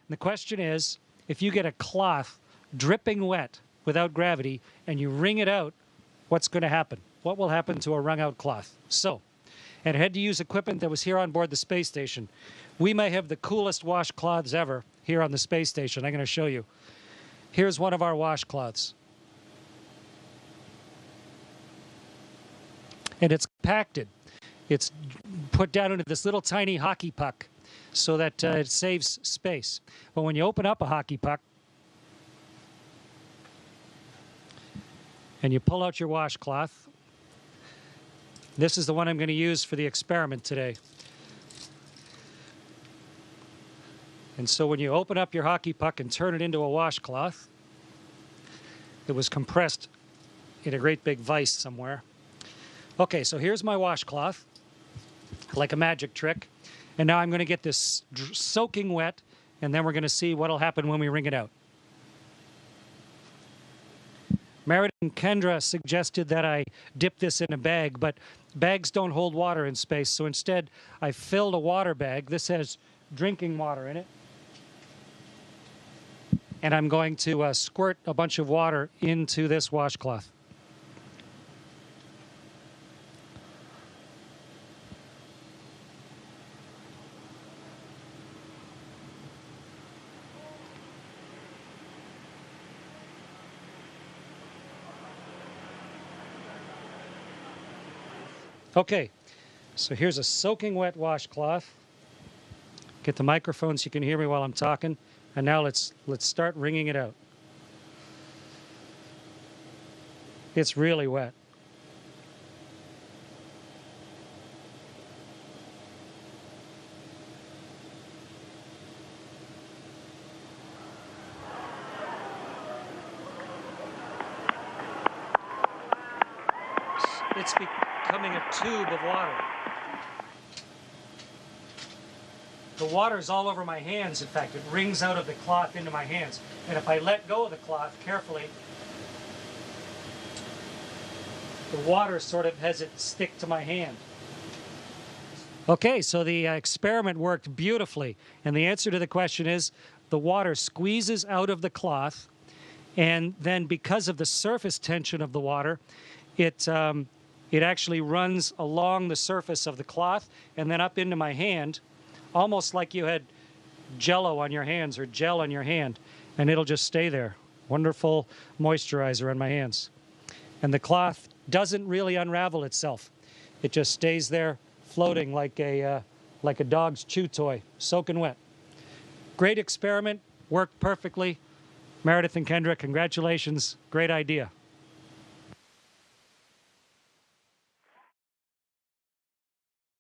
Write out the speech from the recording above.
The question is, if you get a cloth dripping wet without gravity and you wring it out, what's going to happen? What will happen to a wrung out cloth? So, and I had to use equipment that was here on board the space station. We may have the coolest washcloths ever here on the space station. I'm going to show you. Here's one of our washcloths. And it's compacted. It's put down into this little tiny hockey puck so that it saves space. But when you open up a hockey puck and you pull out your washcloth, this is the one I'm going to use for the experiment today. And so when you open up your hockey puck and turn it into a washcloth, it was compressed in a great big vise somewhere. Okay, so here's my washcloth, like a magic trick. And now I'm going to get this soaking wet, and then we're going to see what will happen when we wring it out. Meredith and Kendra suggested that I dip this in a bag, but bags don't hold water in space, so instead I filled a water bag. This has drinking water in it. And I'm going to squirt a bunch of water into this washcloth. Okay, so here's a soaking wet washcloth. Get the microphone so you can hear me while I'm talking. And now let's start wringing it out. It's really wet. It's becoming a tube of water. The water's all over my hands, in fact. It wrings out of the cloth into my hands. And if I let go of the cloth carefully, the water sort of has it stick to my hand. Okay, so the experiment worked beautifully. And the answer to the question is, the water squeezes out of the cloth, and then because of the surface tension of the water, it actually runs along the surface of the cloth and then up into my hand, almost like you had Jell-O on your hands or gel on your hand, and it'll just stay there. Wonderful moisturizer on my hands. And the cloth doesn't really unravel itself. It just stays there floating like a dog's chew toy, soaking wet. Great experiment, worked perfectly. Meredith and Kendra, congratulations, great idea.